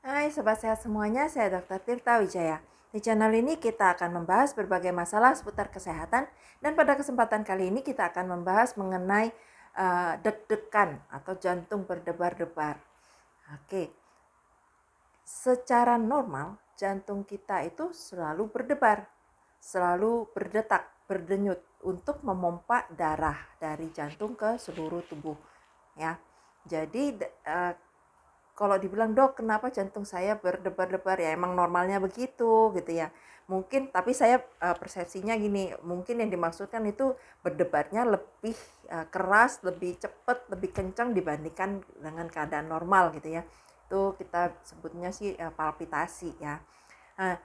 Hai Sobat Sehat semuanya, saya Dr. Tirta Wijaya. Di channel ini kita akan membahas berbagai masalah seputar kesehatan dan pada kesempatan kali ini kita akan membahas mengenai deg-degan atau jantung berdebar-debar. Oke, secara normal jantung kita itu selalu berdebar, selalu berdetak, berdenyut untuk memompa darah dari jantung ke seluruh tubuh. Ya, jadi kalau dibilang dok kenapa jantung saya berdebar-debar, ya emang normalnya begitu gitu ya. Mungkin tapi saya persepsinya gini, mungkin yang dimaksudkan itu berdebarnya lebih keras, lebih cepat, lebih kencang dibandingkan dengan keadaan normal gitu ya. Itu kita sebutnya sih palpitasi ya. Nah,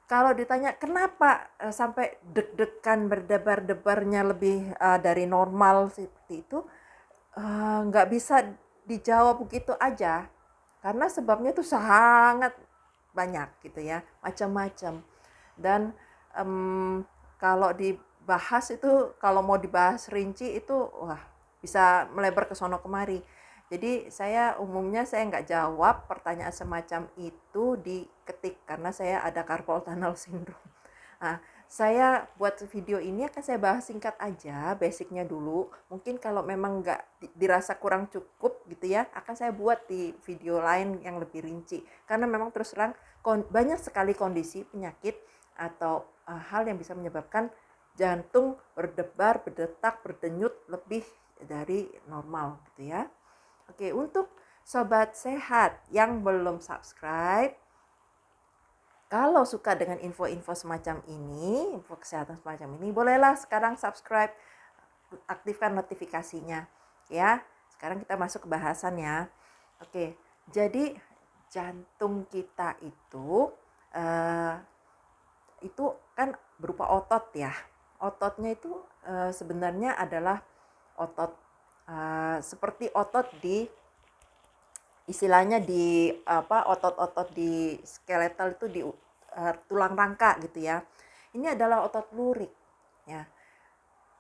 kalau ditanya kenapa sampai deg-degan berdebar-debarnya lebih dari normal seperti itu, nggak bisa dijawab begitu aja karena sebabnya tuh sangat banyak gitu ya, macam-macam. Dan kalau dibahas itu, kalau mau dibahas rinci itu wah bisa melebar ke sono kemari. Jadi saya nggak jawab pertanyaan semacam itu di ketik karena saya ada carpal tunnel syndrome. Nah, saya buat video ini akan saya bahas singkat aja, basicnya dulu. Mungkin kalau memang nggak dirasa kurang cukup gitu ya, akan saya buat di video lain yang lebih rinci. Karena memang terus terang banyak sekali kondisi penyakit atau hal yang bisa menyebabkan jantung berdebar, berdetak, berdenyut lebih dari normal gitu ya. Oke, untuk sobat sehat yang belum subscribe, kalau suka dengan info-info semacam ini, info kesehatan semacam ini, bolehlah sekarang subscribe, aktifkan notifikasinya. Ya, sekarang kita masuk ke bahasan ya. Oke, jadi jantung kita eh, itu kan berupa otot ya. Ototnya itu sebenarnya adalah otot seperti otot di istilahnya di apa, otot-otot di skeletal itu di tulang rangka gitu ya. Ini adalah otot lurik ya.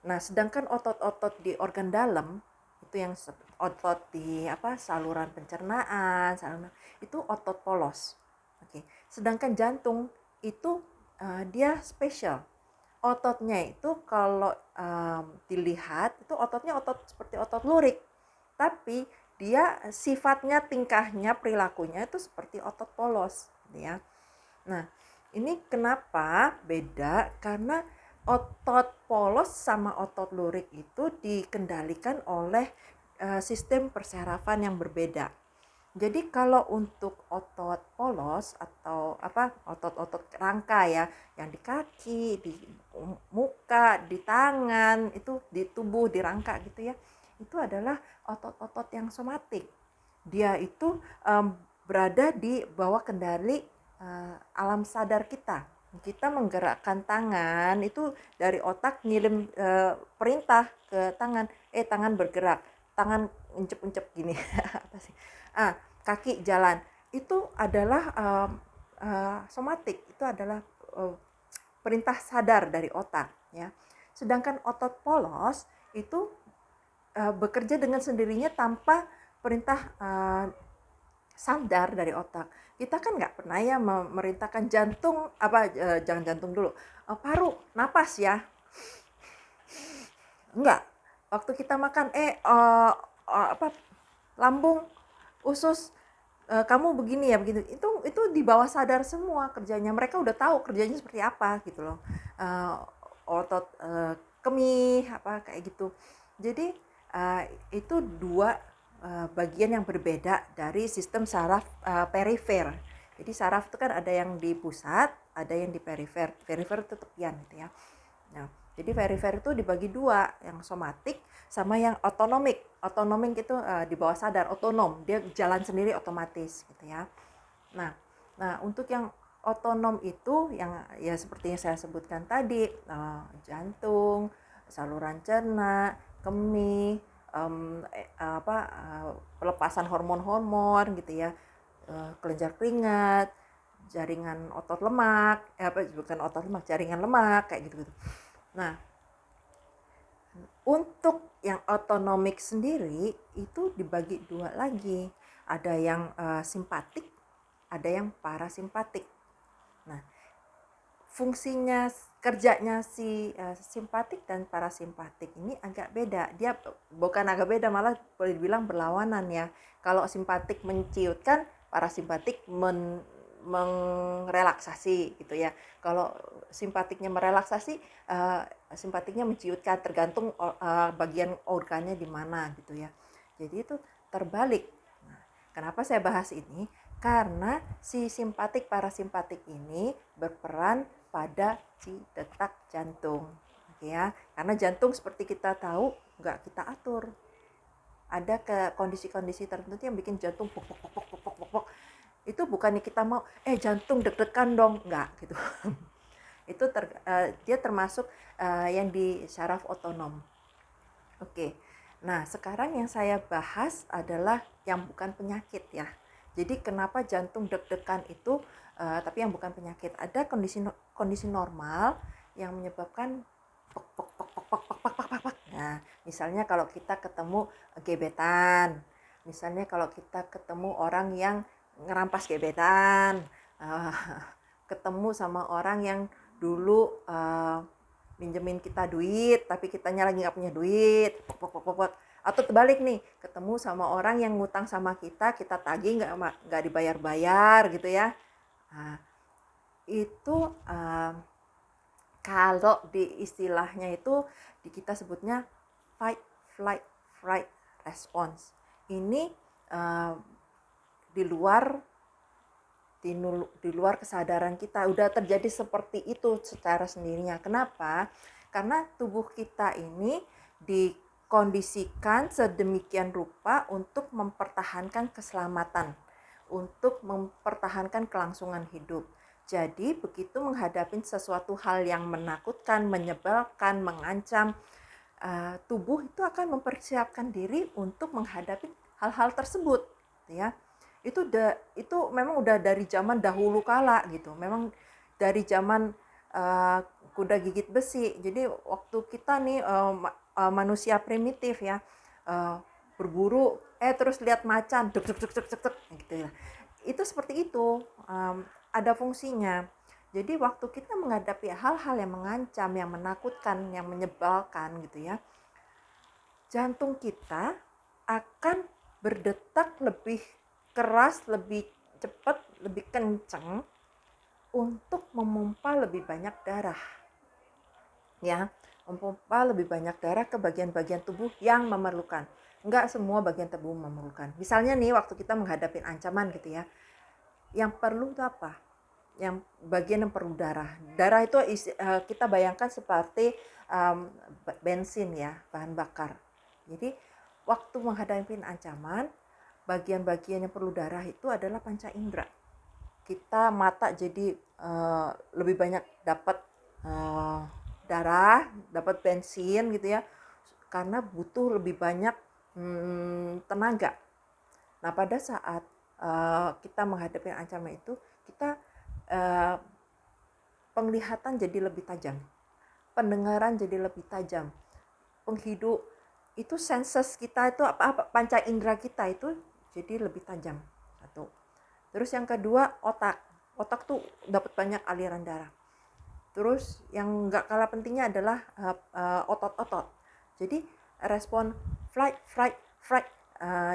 Nah, sedangkan otot-otot di organ dalam itu yang otot di apa, saluran pencernaan, itu otot polos. Oke. Sedangkan jantung itu dia spesial. Ototnya itu kalau dilihat itu ototnya otot seperti otot lurik, tapi dia sifatnya, tingkahnya, perilakunya itu seperti otot polos gitu ya. Nah, ini kenapa beda? Karena otot polos sama otot lurik itu dikendalikan oleh sistem persarafan yang berbeda. Jadi kalau untuk otot polos atau apa, otot-otot rangka ya, yang di kaki, di muka, di tangan, itu di tubuh, di rangka gitu ya, itu adalah otot-otot yang somatik. Dia itu berada di bawah kendali alam sadar kita. Kita menggerakkan tangan itu dari otak ngirim perintah ke tangan, tangan bergerak, tangan uncep-uncep gini. Apa sih? Kaki jalan. Itu adalah somatik, itu adalah perintah sadar dari otak ya. Sedangkan otot polos itu bekerja dengan sendirinya tanpa perintah sadar dari otak. Kita kan nggak pernah ya memerintahkan jantung apa, jangan jantung dulu, paru napas ya, enggak. Waktu kita makan apa, lambung, usus, kamu begini ya begitu, itu di bawah sadar semua kerjanya, mereka udah tahu kerjanya seperti apa gitu loh. Otot kemih apa kayak gitu. Jadi itu dua bagian yang berbeda dari sistem saraf perifer. Jadi saraf itu kan ada yang di pusat, ada yang di perifer. Perifer itu tepian gitu ya. Nah, jadi perifer itu dibagi dua, yang somatik sama yang otonomik. Otonomik itu di bawah sadar, otonom, dia jalan sendiri otomatis gitu ya. Nah, untuk yang otonom itu yang ya seperti yang saya sebutkan tadi, jantung, saluran cerna, kemih, pelepasan hormon-hormon gitu ya, kelenjar keringat, jaringan otot lemak, bukan otot lemak, jaringan lemak kayak gitu-gitu. Nah, untuk yang otonomik sendiri itu dibagi dua lagi. Ada yang simpatik, ada yang parasimpatik. Nah, fungsinya, kerjanya si simpatik dan parasimpatik ini agak beda. Dia bukan agak beda, malah boleh dibilang berlawanan ya. Kalau simpatik menciutkan, parasimpatik merelaksasi gitu ya. Kalau simpatiknya merelaksasi, simpatiknya menciutkan, tergantung bagian organnya di mana gitu ya. Jadi itu terbalik. Nah, kenapa saya bahas ini? Karena si simpatik parasimpatik ini berperan pada si detak jantung, oke ya. Karena jantung seperti kita tahu nggak kita atur. Ada ke kondisi-kondisi tertentu yang bikin jantung pok pok pok pok pok pok. Itu bukannya kita mau jantung deg-degan dong, nggak gitu. Itu dia termasuk yang di syaraf otonom. Oke. Nah, sekarang yang saya bahas adalah yang bukan penyakit ya. Jadi kenapa jantung deg-degan itu tapi yang bukan penyakit. Ada kondisi normal yang menyebabkan pok pok pok pok pok pok pok pok pok. Nah, misalnya kalau kita ketemu gebetan, misalnya kalau kita ketemu orang yang ngerampas gebetan, ketemu sama orang yang dulu minjemin kita duit tapi kitanya lagi nggak punya duit, atau terbalik nih, ketemu sama orang yang ngutang sama kita tagih nggak dibayar-bayar gitu ya. Nah, itu kalau di istilahnya itu kita sebutnya fight, flight, fright response. Ini di luar kesadaran kita, udah terjadi seperti itu secara sendirinya. Kenapa? Karena tubuh kita ini dikondisikan sedemikian rupa untuk mempertahankan keselamatan, untuk mempertahankan kelangsungan hidup. Jadi begitu menghadapi sesuatu hal yang menakutkan, menyebalkan, mengancam, tubuh itu akan mempersiapkan diri untuk menghadapi hal-hal tersebut, ya. Itu memang udah dari zaman dahulu kala gitu. Memang dari zaman kuda gigit besi. Jadi waktu kita nih manusia primitif ya, berburu terus lihat macan deg deg deg deg deg gitu ya. Itu seperti itu, ada fungsinya. Jadi waktu kita menghadapi hal-hal yang mengancam, yang menakutkan, yang menyebalkan gitu ya, jantung kita akan berdetak lebih keras, lebih cepat, lebih kencang untuk memompa lebih banyak darah. Ya, memompa lebih banyak darah ke bagian-bagian tubuh yang memerlukan. Enggak semua bagian tubuh memerlukan. Misalnya nih waktu kita menghadapi ancaman gitu ya, yang perlu itu apa? Yang bagian yang perlu darah. Darah itu kita bayangkan seperti bensin ya, bahan bakar. Jadi waktu menghadapi ancaman, bagian-bagian yang perlu darah itu adalah panca indera. Kita mata jadi lebih banyak dapat darah, dapat bensin gitu ya, karena butuh lebih banyak tenaga. Nah, pada saat kita menghadapi ancaman itu, kita penglihatan jadi lebih tajam, pendengaran jadi lebih tajam, penghidup itu senses kita itu panca indera kita itu jadi lebih tajam. Satu. Terus yang kedua, otak tuh dapat banyak aliran darah. Terus yang nggak kalah pentingnya adalah otot-otot. Jadi respon flight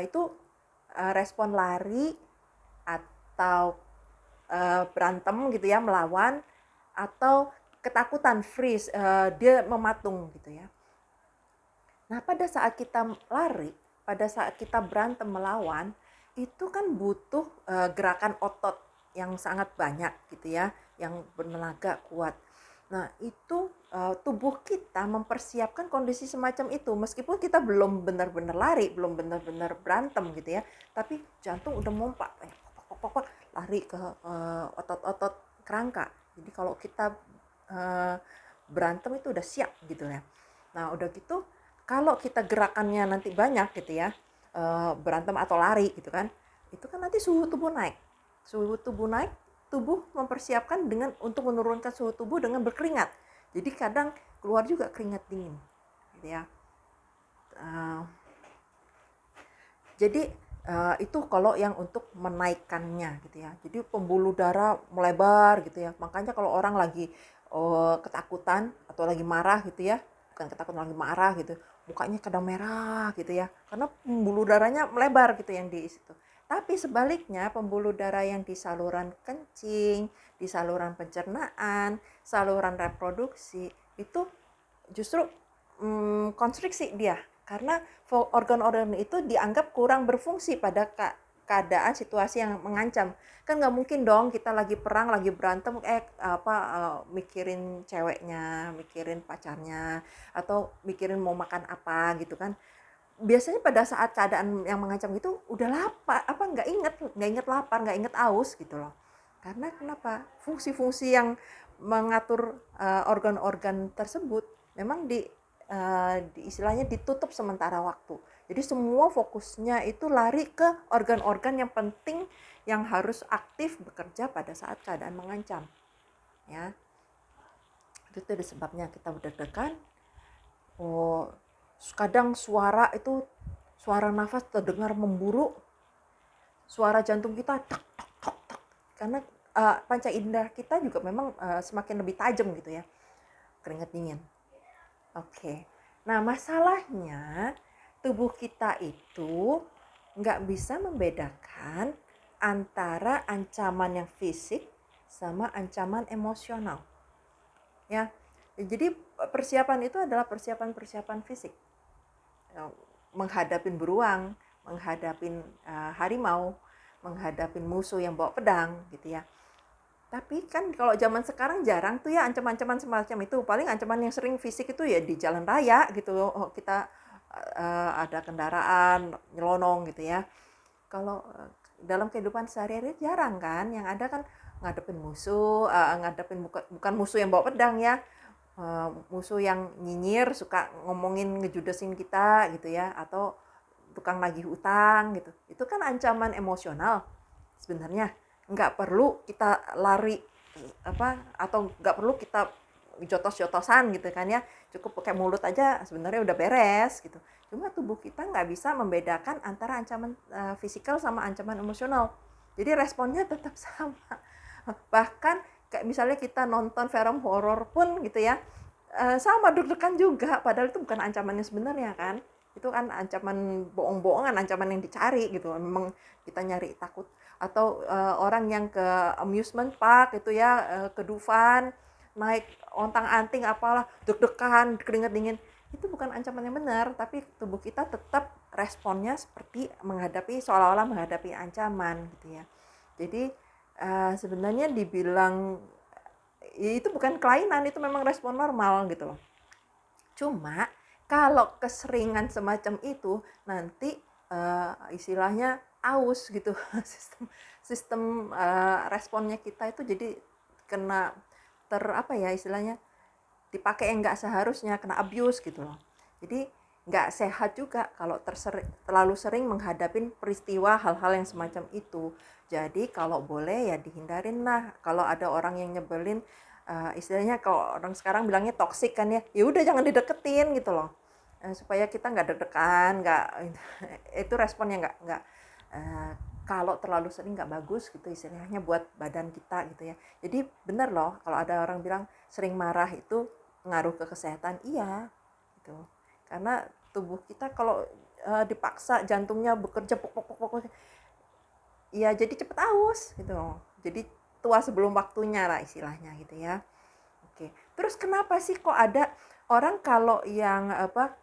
itu respon lari atau berantem gitu ya, melawan, atau ketakutan freeze, dia mematung gitu ya. Nah, pada saat kita lari, pada saat kita berantem melawan, itu kan butuh gerakan otot yang sangat banyak gitu ya, yang bertenaga kuat. Nah, itu tubuh kita mempersiapkan kondisi semacam itu. Meskipun kita belum benar-benar lari, belum benar-benar berantem gitu ya, tapi jantung udah mompa, lari ke otot-otot kerangka. Jadi kalau kita berantem itu udah siap gitu ya. Nah, udah gitu, kalau kita gerakannya nanti banyak gitu ya, berantem atau lari gitu kan, itu kan nanti suhu tubuh naik. Suhu tubuh naik, tubuh mempersiapkan untuk menurunkan suhu tubuh dengan berkeringat. Jadi kadang keluar juga keringat dingin, gitu ya. Jadi Itu kalau yang untuk menaikkannya gitu ya. Jadi pembuluh darah melebar gitu ya. Makanya kalau orang lagi ketakutan atau lagi marah gitu ya, bukan ketakutan lagi marah gitu, mukanya kadang merah gitu ya. Karena pembuluh darahnya melebar gitu yang di situ. Tapi sebaliknya pembuluh darah yang di saluran kencing, di saluran pencernaan, saluran reproduksi itu justru konstriksi dia karena organ-organ itu dianggap kurang berfungsi pada keadaan situasi yang mengancam. Kan nggak mungkin dong kita lagi perang, lagi berantem, mikirin ceweknya, mikirin pacarnya, atau mikirin mau makan apa gitu kan. Biasanya pada saat keadaan yang mengancam itu udah lapar, nggak inget lapar, nggak inget aus gitu loh. Karena kenapa? Fungsi-fungsi yang mengatur organ-organ tersebut memang istilahnya ditutup sementara waktu. Jadi semua fokusnya itu lari ke organ-organ yang penting yang harus aktif bekerja pada saat keadaan mengancam. Ya, itu sebabnya kita deg-degan. Kadang suara nafas terdengar memburu, suara jantung kita tak tak tak tak, karena panca indera kita juga memang semakin lebih tajam gitu ya, keringat dingin. Oke. Nah, masalahnya tubuh kita itu nggak bisa membedakan antara ancaman yang fisik sama ancaman emosional. Ya. Jadi persiapan itu adalah persiapan fisik. Menghadapin beruang, menghadapin harimau, menghadapin musuh yang bawa pedang gitu ya. Tapi kan kalau zaman sekarang jarang tuh ya ancaman-ancaman semacam itu. Paling ancaman yang sering fisik itu ya di jalan raya gitu. Kita ada kendaraan nyelonong gitu ya. Kalau dalam kehidupan sehari-hari jarang kan. Yang ada kan ngadepin musuh, bukan musuh yang bawa pedang ya. Musuh yang nyinyir, suka ngomongin, ngejudesin kita gitu ya. Atau tukang nagih utang gitu. Itu kan ancaman emosional sebenarnya. Nggak perlu kita lari atau nggak perlu kita jotos-jotosan gitu kan ya, cukup pakai mulut aja sebenarnya udah beres gitu. Cuma tubuh kita nggak bisa membedakan antara ancaman fisikal sama ancaman emosional, jadi responnya tetap sama. Bahkan kayak misalnya kita nonton film horor pun gitu ya, sama deg-degan juga, padahal itu bukan ancamannya sebenarnya kan, itu kan ancaman bohong-bohongan, ancaman yang dicari gitu, memang kita nyari takut. Atau orang yang ke amusement park itu ya, ke Dufan, naik ontang-anting apalah, deg-degan, keringet dingin, itu bukan ancaman yang benar, tapi tubuh kita tetap responnya seperti seolah-olah menghadapi ancaman gitu ya. Jadi sebenarnya dibilang itu bukan kelainan, itu memang respon normal gitu loh. Cuma kalau keseringan semacam itu nanti istilahnya aus gitu. sistem responnya kita itu jadi kena istilahnya dipakai yang nggak seharusnya, kena abuse gitu loh. Jadi nggak sehat juga kalau terlalu sering menghadapi peristiwa hal-hal yang semacam itu. Jadi kalau boleh ya dihindarin lah. Kalau ada orang yang nyebelin, istilahnya kalau orang sekarang bilangnya toksik kan ya, ya udah jangan dideketin gitu loh. Supaya kita nggak deg-degan, nggak itu responnya nggak kalau terlalu sering nggak bagus gitu istilahnya buat badan kita gitu ya. Jadi benar loh kalau ada orang bilang sering marah itu ngaruh ke kesehatan, iya gitu. Karena tubuh kita kalau dipaksa jantungnya bekerja pok, ya jadi cepet aus gitu. Jadi tua sebelum waktunya lah istilahnya gitu ya. Oke. Terus kenapa sih kok ada orang kalau yang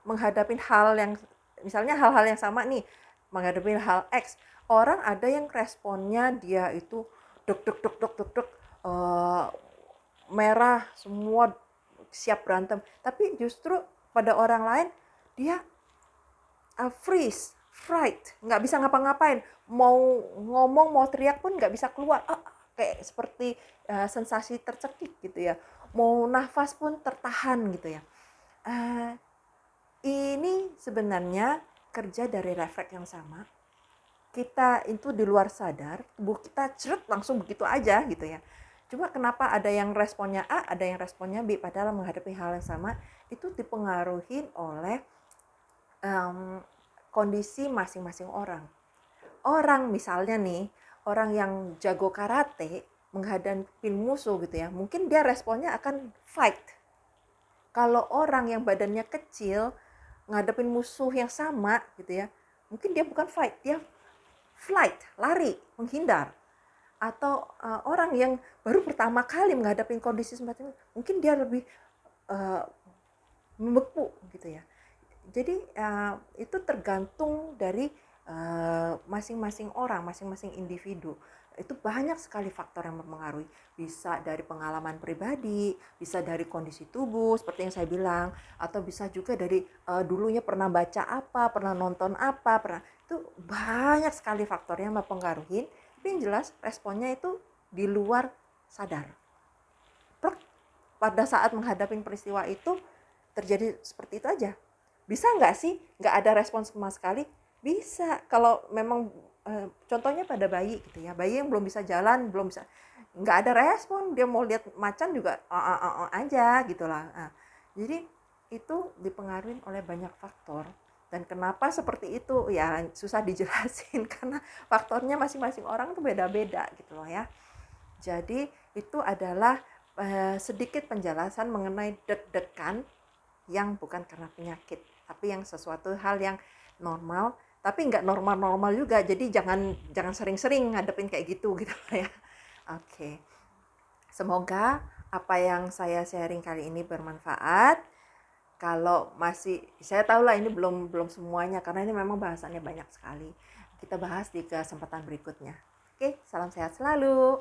menghadapi hal yang misalnya hal-hal yang sama nih, menghadapi hal X, orang ada yang responnya dia itu deg deg deg deg deg deg, merah semua, siap berantem. Tapi justru pada orang lain dia freeze, fright, nggak bisa ngapa-ngapain, mau ngomong mau teriak pun nggak bisa keluar, kayak seperti sensasi tercekik gitu ya, mau nafas pun tertahan gitu ya. Ini sebenarnya kerja dari refleks yang sama. Kita itu di luar sadar, tubuh kita cerut langsung begitu aja gitu ya. Cuma kenapa ada yang responnya A, ada yang responnya B, padahal menghadapi hal yang sama, itu dipengaruhi oleh kondisi masing-masing orang. orang misalnya nih, orang yang jago karate menghadapi musuh gitu ya, mungkin dia responnya akan fight. Kalau orang yang badannya kecil ngadepin musuh yang sama gitu ya, mungkin dia bukan fight, dia flight, lari, menghindar. Atau orang yang baru pertama kali menghadapi kondisi semacam ini, mungkin dia lebih uh, membeku gitu ya. Jadi itu tergantung dari masing-masing orang, masing-masing individu. Itu banyak sekali faktor yang mempengaruhi. Bisa dari pengalaman pribadi, bisa dari kondisi tubuh seperti yang saya bilang, atau bisa juga dari dulunya pernah baca apa, pernah nonton apa, itu banyak sekali faktor yang mempengaruhi. Tapi yang jelas responnya itu di luar sadar. Pada saat menghadapi peristiwa itu terjadi seperti itu aja. Bisa nggak sih nggak ada respon sama sekali? Bisa. Kalau memang contohnya pada bayi gitu ya, bayi yang belum bisa jalan, belum bisa, nggak ada respon, dia mau lihat macan juga aja gitulah. Nah, jadi itu dipengaruhi oleh banyak faktor. Dan kenapa seperti itu ya susah dijelasin karena faktornya masing-masing orang tuh beda-beda gitu loh ya. Jadi itu adalah sedikit penjelasan mengenai deg-degan yang bukan karena penyakit, tapi yang sesuatu hal yang normal, tapi nggak normal-normal juga. Jadi jangan sering-sering ngadepin kayak gitu gitu ya. Oke. Semoga apa yang saya sharing kali ini bermanfaat. Kalau masih, saya tahu lah ini belum semuanya karena ini memang bahasannya banyak sekali. Kita bahas di kesempatan berikutnya. Oke, salam sehat selalu.